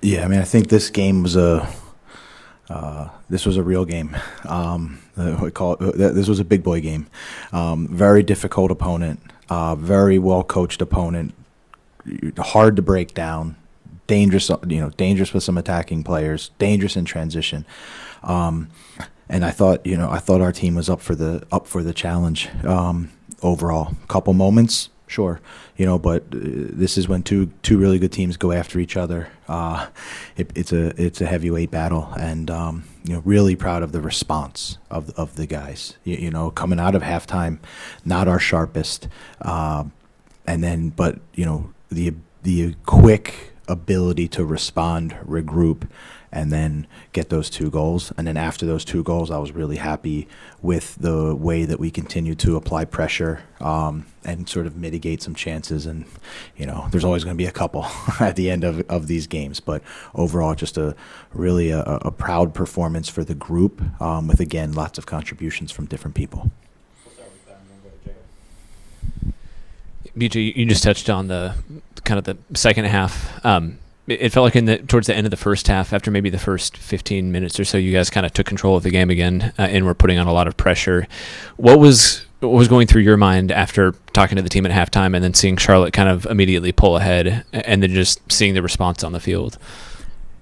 Yeah, I mean, I think this game was this was a real game. This was a big boy game. Very difficult opponent. Very well coached opponent. Hard to break down. Dangerous, dangerous with some attacking players. Dangerous in transition. And I thought our team was up for the challenge. Overall, couple moments, sure, but this is when two really good teams go after each other. It's a heavyweight battle, and really proud of the response of the guys. Coming out of halftime, not our sharpest, and then the quick ability to respond, regroup, and then get those 2 goals. And then after those 2 goals, I was really happy with the way that we continued to apply pressure and sort of mitigate some chances. And, there's always going to be a couple at the end of these games. But overall, just a really a proud performance for the group with, again, lots of contributions from different people. BJ, you just touched on the kind of the second half. It felt like towards the end of the first half, after maybe the first 15 minutes or so, you guys kind of took control of the game again and were putting on a lot of pressure. What was going through your mind after talking to the team at halftime and then seeing Charlotte kind of immediately pull ahead and then just seeing the response on the field?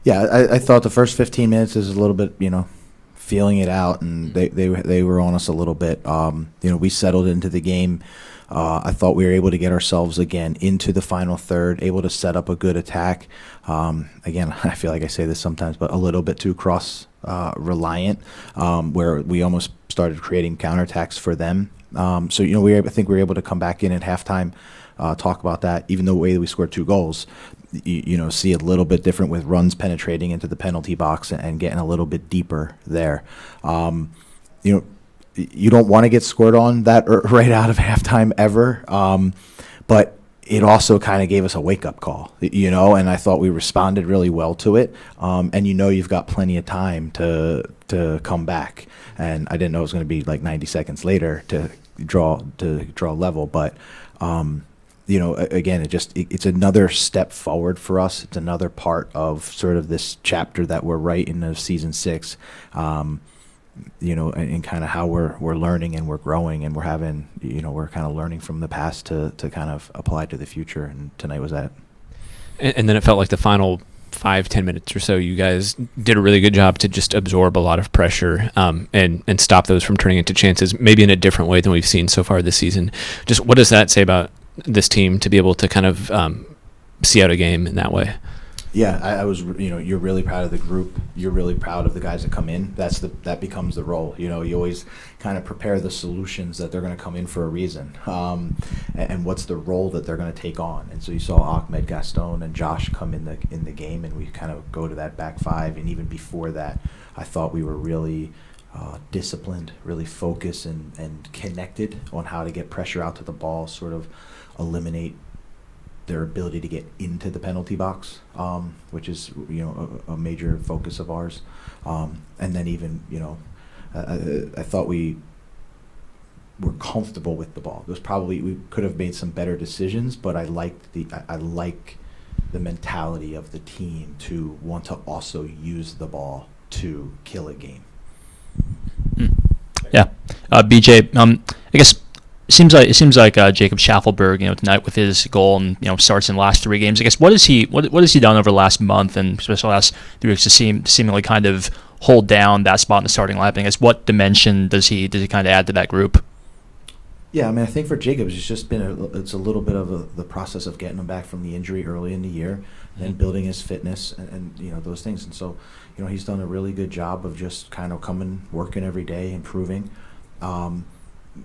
Yeah, I thought the first 15 minutes is a little bit, feeling it out, and they were on us a little bit. We settled into the game. I thought we were able to get ourselves again into the final third, able to set up a good attack. Again, I feel like I say this sometimes, but a little bit too reliant, where we almost started creating counterattacks for them. I think we were able to come back in at halftime, talk about that. Even the way that we scored 2 goals, see a little bit different with runs penetrating into the penalty box and getting a little bit deeper there. You don't want to get scored on that right out of halftime ever, but it also kind of gave us a wake-up call, and I thought we responded really well to it. And you've got plenty of time to come back, and I didn't know it was going to be like 90 seconds later to draw level, but again, it's another step forward for us. It's another part of sort of this chapter that we're right in of season 6. And kind of how we're learning and we're growing and we're having, we're kind of learning from the past to kind of apply to the future. And tonight was that. And then it felt like the final 5-10 minutes or so, you guys did a really good job to just absorb a lot of pressure and stop those from turning into chances, maybe in a different way than we've seen so far this season. Just what does that say about this team to be able to kind of see out a game in that way? Yeah, I was. You're really proud of the group. You're really proud of the guys that come in. That becomes the role. You always kind of prepare the solutions that they're going to come in for a reason, and what's the role that they're going to take on. And so you saw Ahmed, Gaston, and Josh come in the game, and we kind of go to that back 5. And even before that, I thought we were really disciplined, really focused, and connected on how to get pressure out to the ball, sort of eliminate their ability to get into the penalty box, which is a major focus of ours, and then even I thought we were comfortable with the ball. We could have made some better decisions, but I like the mentality of the team to want to also use the ball to kill a game. Yeah, BJ, I guess. It seems like Jacob Shaffelburg, tonight with his goal and starts in the last 3 games. I guess what has he done over the last month and especially the last 3 weeks to seemingly kind of hold down that spot in the starting lineup? I guess what dimension does he kind of add to that group? Yeah, I mean, I think for Jacob, it's just been it's a little bit of the process of getting him back from the injury early in the year, and then building his fitness and those things. And so he's done a really good job of just kind of working every day, improving.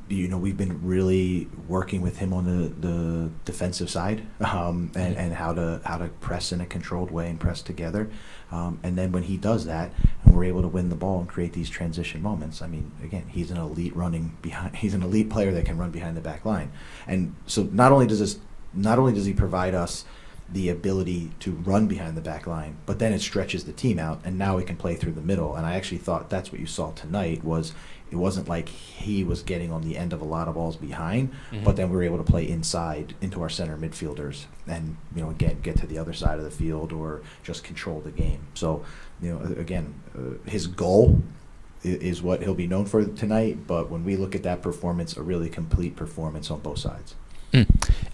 We've been really working with him on the defensive side, and how to press in a controlled way and press together. And then when he does that, and we're able to win the ball and create these transition moments, I mean, again, he's an elite player that can run behind the back line. And so not only does he provide us the ability to run behind the back line, but then it stretches the team out, and now we can play through the middle. And I actually thought that's what you saw tonight. Was it wasn't like he was getting on the end of a lot of balls behind, but then we were able to play inside into our center midfielders, and again get to the other side of the field or just control the game. So again, his goal is what he'll be known for tonight. But when we look at that performance, a really complete performance on both sides.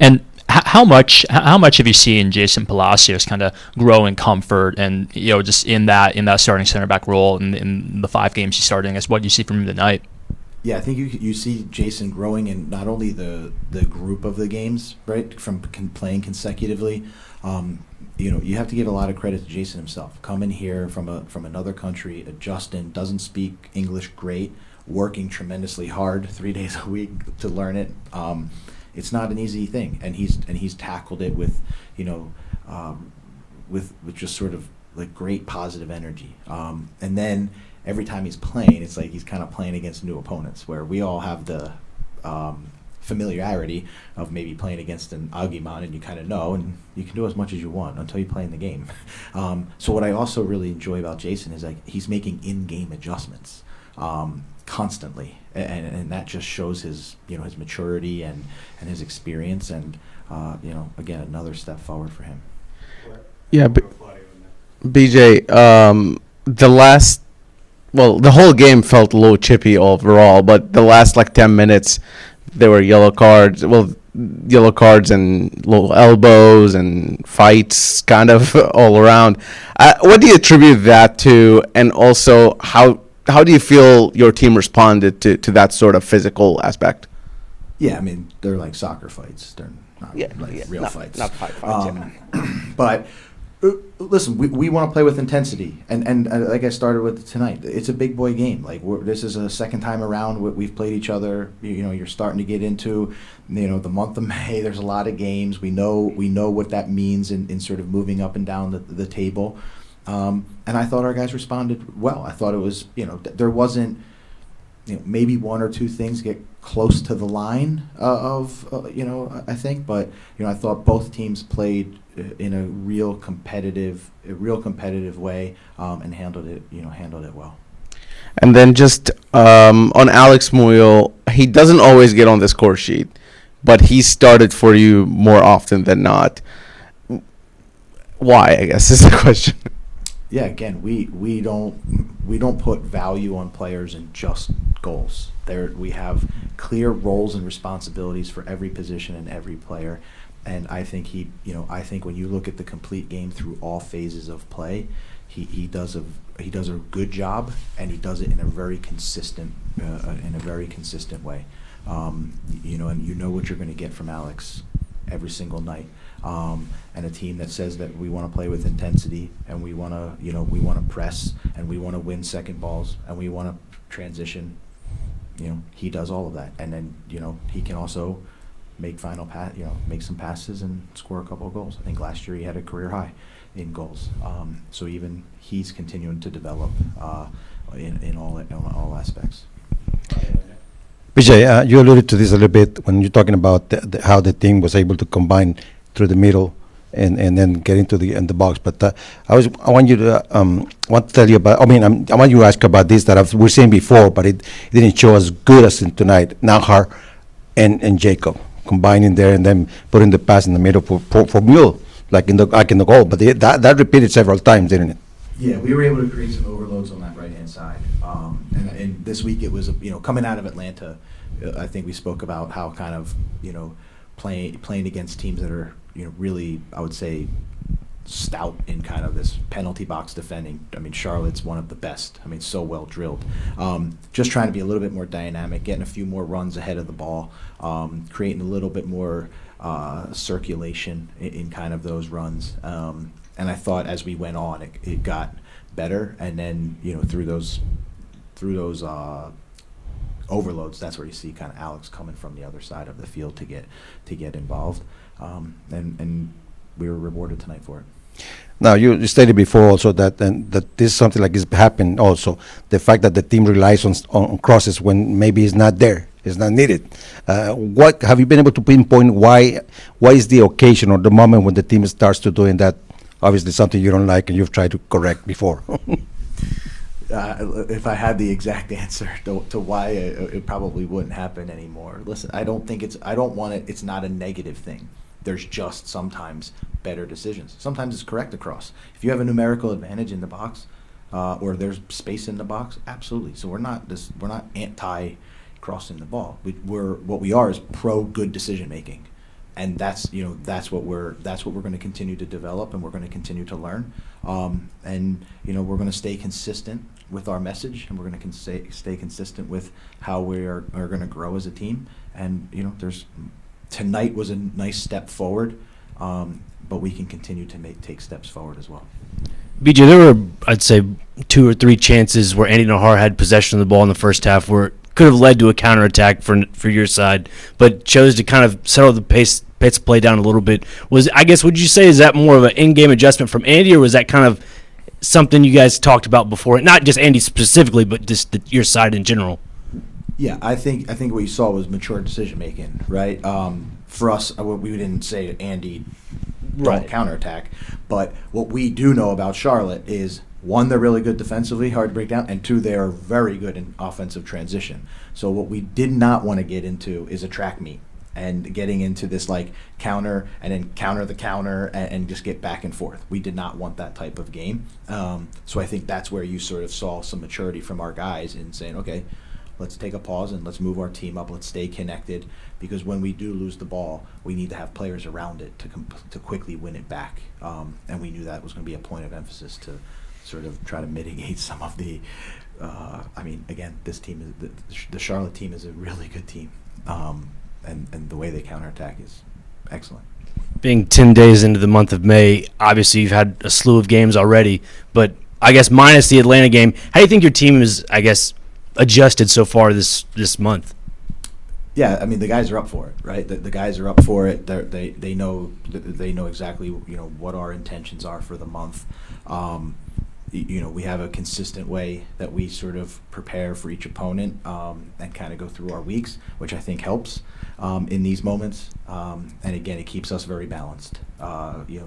And how much have you seen Jason Palacios kind of grow in comfort and just in that starting center back role in the 5 games he's starting? What do you see from him tonight? Yeah, I think you see Jason growing in not only the group of the games, right, from playing consecutively. You have to give a lot of credit to Jason himself. Coming here from another country, adjusting, doesn't speak English great, working tremendously hard 3 days a week to learn it. It's not an easy thing, and he's tackled it with with just sort of like great positive energy. And then every time he's playing, it's like he's kind of playing against new opponents, where we all have the familiarity of maybe playing against an Aguiman, and you kind of know, and you can do as much as you want until you play in the game. So what I also really enjoy about Jason is like he's making in-game adjustments constantly, and that just shows his his maturity and his experience, and again, another step forward for him. Yeah, BJ, the whole game felt a little chippy overall, but the last 10 minutes, there were yellow cards and little elbows and fights kind of all around. What do you attribute that to, and also how do you feel your team responded to that sort of physical aspect? Yeah, I mean, they're like soccer fights. They're not real fights. Not fights, But listen, we want to play with intensity, and like I started with tonight, it's a big boy game. Like this is a second time around we've played each other. You're starting to get into the month of May. There's a lot of games. We know what that means in sort of moving up and down the table. And I thought our guys responded well. I thought it was there wasn't maybe one or two things get close to the line I think, but I thought both teams played in a real competitive way, and handled it well. And then just on Alex Muyl, he doesn't always get on the score sheet, but he started for you more often than not. Why, I guess, is the question. Yeah, again, we don't put value on players in just goals. We have clear roles and responsibilities for every position and every player, and I think I think when you look at the complete game through all phases of play, he does a good job, and he does it in a very consistent way. And what you're going to get from Alex every single night. And a team that says that we want to play with intensity, and we want to press, and we want to win second balls, and we want to transition. He does all of that, and then he can also make make some passes and score a couple of goals. I think last year he had a career high in goals. So even he's continuing to develop in all aspects. BJ, you alluded to this a little bit when you're talking about how the team was able to combine through the middle and then get into the box. But I want to tell you about. I want you to ask about this that we've seen before, but it didn't show as good as in tonight. Nahar and Jacob combining there and then putting the pass in the middle for Mule, like in the goal. But that repeated several times, didn't it? Yeah, we were able to create some overloads on that right-hand side. And this week it was, coming out of Atlanta, I think we spoke about how kind of, playing against teams that are, really, I would say, stout in kind of this penalty box defending. I mean, Charlotte's one of the best. I mean, so well drilled. Just trying to be a little bit more dynamic, getting a few more runs ahead of the ball, creating a little bit more circulation in kind of those runs. And I thought as we went on, it got better. And then, through those overloads, that's where you see kind of Alex coming from the other side of the field to get involved. And we were rewarded tonight for it. Now, you stated before also that this is something like this happened also. The fact that the team relies on crosses when maybe it's not there. it's not needed. What have you been able to pinpoint? Why is the occasion or the moment when the team starts to doing that? Obviously, something you don't like and you've tried to correct before. If I had the exact answer to why it probably wouldn't happen anymore. Listen, I don't want it. It's not a negative thing. There's just sometimes better decisions. Sometimes it's correct across. If you have a numerical advantage in the box, or there's space in the box, absolutely. So we're not anti crossing the ball. What we are is pro good decision making, and that's what we're going to continue to develop, and we're going to continue to learn, and we're going to stay consistent with our message, and we're going to stay consistent with how we are going to grow as a team. And tonight was a nice step forward, but we can continue to take steps forward as well. BJ, there were, I'd say, 2 or 3 chances where Andy Nahar had possession of the ball in the first half where it could have led to a counterattack for your side, but chose to kind of settle the pace of play down a little bit. Would you say, is that more of an in-game adjustment from Andy, or was that kind of something you guys talked about before? Not just Andy specifically, but just your side in general. Yeah, I think what you saw was mature decision making, right? For us, we didn't say Andy don't counterattack, but what we do know about Charlotte is, 1, they're really good defensively, hard to break down, and 2, they are very good in offensive transition. So what we did not want to get into is a track meet and getting into this like counter and then counter the counter and just get back and forth. We did not want that type of game. So I think that's where you sort of saw some maturity from our guys in saying, okay, let's take a pause and let's move our team up. Let's stay connected, because when we do lose the ball, we need to have players around it to quickly win it back. And we knew that was going to be a point of emphasis to sort of try to mitigate some of the. Again, this team is the Charlotte team is a really good team, and the way they counterattack is excellent. Being 10 days into the month of May, obviously you've had a slew of games already, but I guess minus the Atlanta game, how do you think your team is, adjusted so far this month? Yeah, I mean, the guys are up for it, right? The guys are up for it. They know exactly what our intentions are for the month. We have a consistent way that we sort of prepare for each opponent, and kind of go through our weeks, which I think helps in these moments. And again, it keeps us very balanced.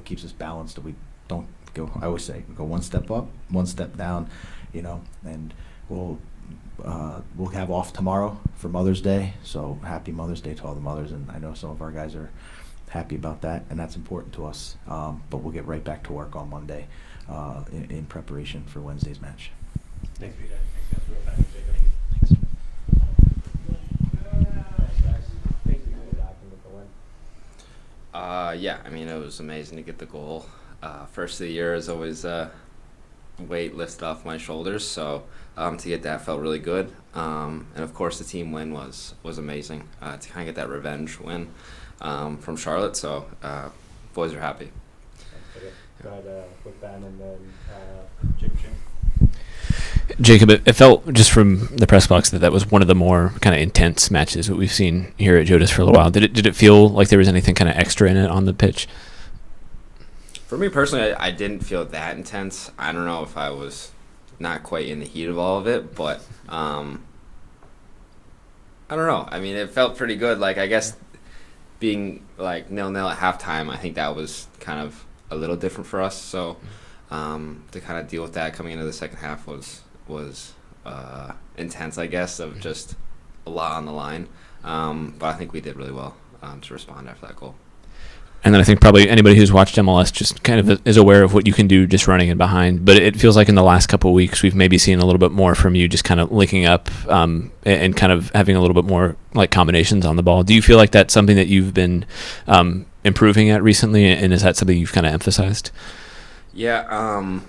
Keeps us balanced. We don't go. I always say, go one step up, one step down. And we'll have off tomorrow for Mother's Day. So happy Mother's Day to all the mothers, and I know some of our guys are happy about that, and that's important to us. But we'll get right back to work on Monday. In preparation for Wednesday's match. Thanks, BJ. It was amazing to get the goal. First of the year is always weight lifted off my shoulders, so to get that felt really good. And of course, the team win was amazing. To kind of get that revenge win from Charlotte, so boys are happy. Go ahead with Ben and then Jacob. Jacob, it felt just from the press box that was one of the more kind of intense matches that we've seen here at Jodas for a little while. Did it feel like there was anything kind of extra in it on the pitch? For me personally, I didn't feel that intense. I don't know if I was not quite in the heat of all of it, but I don't know. I mean, it felt pretty good. I guess being 0-0 at halftime, I think that was kind of a little different for us. So to kind of deal with that coming into the second half was intense, I guess, of just a lot on the line. But I think we did really well to respond after that goal. And then I think probably anybody who's watched MLS just kind of is aware of what you can do just running in behind. But it feels like in the last couple of weeks we've maybe seen a little bit more from you, just kind of linking up and kind of having a little bit more combinations on the ball. Do you feel like that's something that you've been improving at recently, and is that something you've kind of emphasized? Yeah,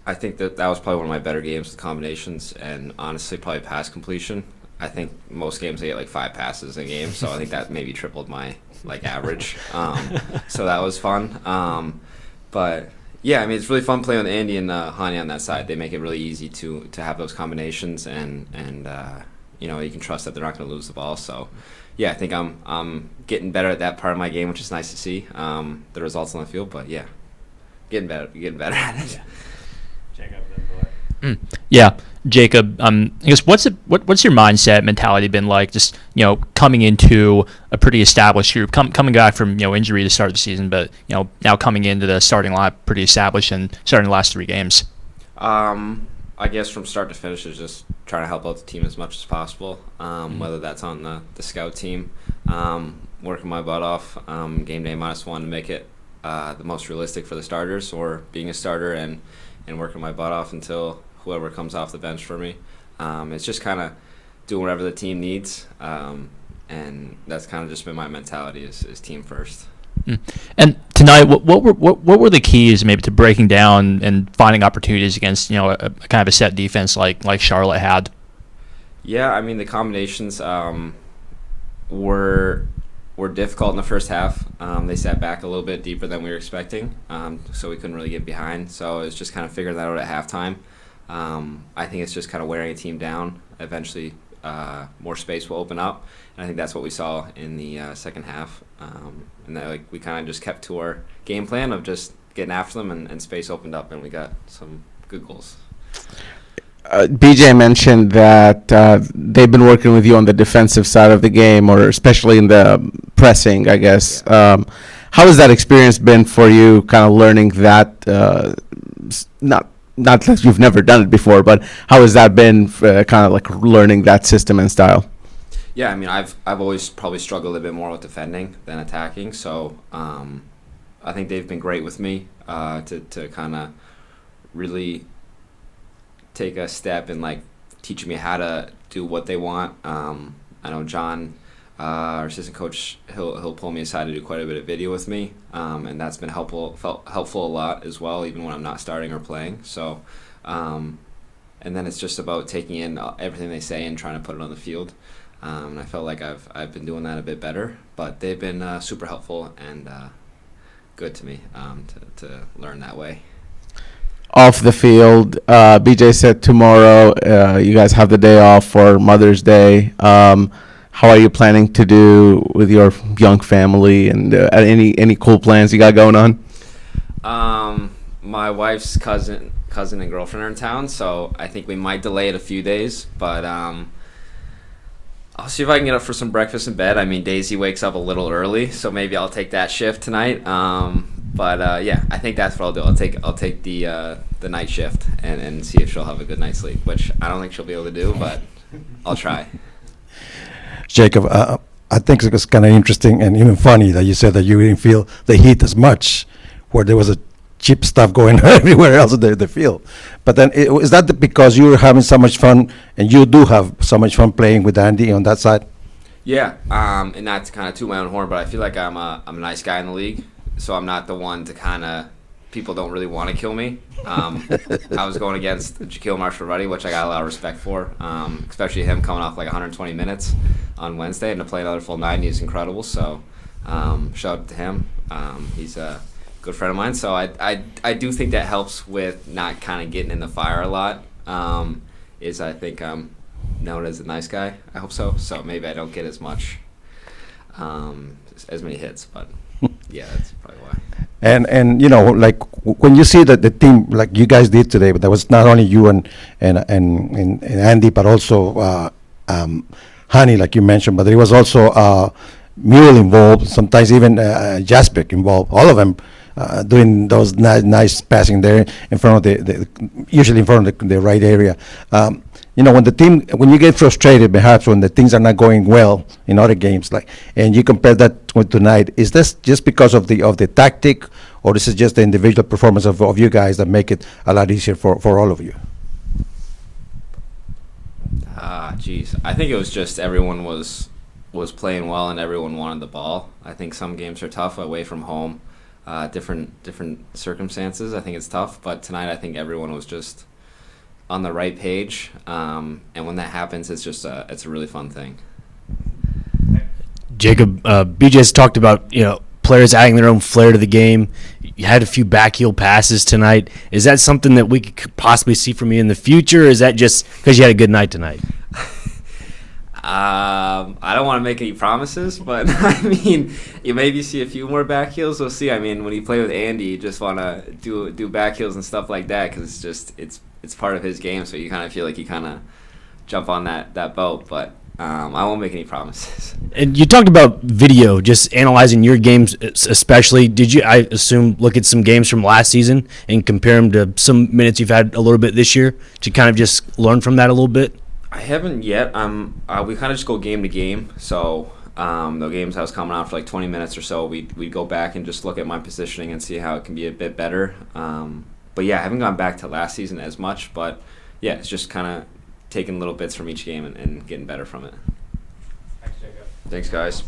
I think that was probably one of my better games with combinations, and honestly probably pass completion. I think most games I get 5 passes a game, so I think that maybe tripled my average. So that was fun. But yeah, I mean, it's really fun playing with Andy and Hani on that side. They make it really easy to have those combinations, and you can trust that they're not going to lose the ball. So yeah, I think I'm getting better at that part of my game, which is nice to see. The results on the field, but yeah, getting better at it. Jacob, then Yeah, Jacob, I guess what's your mindset mentality been like? Just coming into a pretty established group, coming back from injury to start the season, but now coming into the starting lineup pretty established and starting the last 3 games. I guess from start to finish is just trying to help out the team as much as possible. Whether that's on the scout team, working my butt off, game day -1 to make it the most realistic for the starters, or being a starter and working my butt off until whoever comes off the bench for me. It's just kind of doing whatever the team needs, and that's kind of just been my mentality is team first. And tonight, what were the keys maybe to breaking down and finding opportunities against a kind of a set defense like Charlotte had? Yeah, I mean the combinations were difficult in the first half. They sat back a little bit deeper than we were expecting, so we couldn't really get behind. So it was just kind of figuring that out at halftime. I think it's just kind of wearing a team down. Eventually, more space will open up, and I think that's what we saw in the second half. And that, we kind of just kept to our game plan of just getting after them, and space opened up, and we got some good goals. BJ mentioned that they've been working with you on the defensive side of the game, or especially in the pressing, I guess. Yeah. How has that experience been for you, kind of learning that, not that you've never done it before, but how has that been kind of like learning that system and style? Yeah, I mean, I've always probably struggled a bit more with defending than attacking, so I think they've been great with me to kind of really take a step in teaching me how to do what they want. I know John, our assistant coach, he'll pull me aside to do quite a bit of video with me, and that's been helpful a lot as well, even when I'm not starting or playing. So, and then it's just about taking in everything they say and trying to put it on the field. And I felt like I've been doing that a bit better, but they've been super helpful and good to me to learn that way. Off the field, BJ said tomorrow you guys have the day off for Mother's Day. How are you planning to do with your young family, and any cool plans you got going on? My wife's cousin and girlfriend are in town, so I think we might delay it a few days, but I'll see if I can get up for some breakfast in bed. I mean, Daisy wakes up a little early, so maybe I'll take that shift tonight. But yeah, I think that's what I'll do. I'll take the night shift and see if she'll have a good night's sleep, which I don't think she'll be able to do, but I'll try. Jacob, I think it's kind of interesting and even funny that you said that you didn't feel the heat as much, where there was a cheap stuff going everywhere else in the field. But then, is that because you were having so much fun, and you do have so much fun playing with Andy on that side? Yeah, and not to kind of toot my own horn, but I feel like I'm a nice guy in the league, so I'm not the one to kind of, people don't really want to kill me. I was going against Jaquil Marshall-Ruddy, which I got a lot of respect for, especially him coming off 120 minutes on Wednesday, and to play another full 90 is incredible. So shout out to him. He's a good friend of mine. So I do think that helps with not kind of getting in the fire a lot. I think I'm known as a nice guy. I hope so. So maybe I don't get as many hits, but yeah, that's probably why. And when you see that the team like you guys did today, but that was not only you and Andy, but also Honey, like you mentioned, but there was also Mule involved, sometimes even Jaspik involved. All of them doing those nice passing there in front of usually in front of the right area. When you get frustrated, perhaps when the things are not going well in other games, and you compare that with tonight, is this just because of the tactic, or this is just the individual performance of you guys that make it a lot easier for all of you? Geez, I think it was just everyone was playing well and everyone wanted the ball. I think some games are tough away from home, different circumstances. I think it's tough, but tonight I think everyone was just on the right page, and when that happens, it's a really fun thing. Jacob, BJ's talked about players adding their own flair to the game. You had a few backheel passes tonight. Is that something that we could possibly see from you in the future, or is that just because you had a good night tonight? I don't want to make any promises, but I mean, you maybe see a few more back heels. We'll see. I mean, when you play with Andy, you just want to do back heels and stuff like that because it's part of his game. So you kind of feel like you kind of jump on that boat, but I won't make any promises. And you talked about video, just analyzing your games especially. Did you, I assume, look at some games from last season and compare them to some minutes you've had a little bit this year to kind of just learn from that a little bit? I haven't yet. We kind of just go game to game. So the games I was coming on for like 20 minutes or so, we'd go back and just look at my positioning and see how it can be a bit better. But yeah, I haven't gone back to last season as much. But yeah, it's just kind of taking little bits from each game and getting better from it. Thanks, Jacob. Thanks, guys.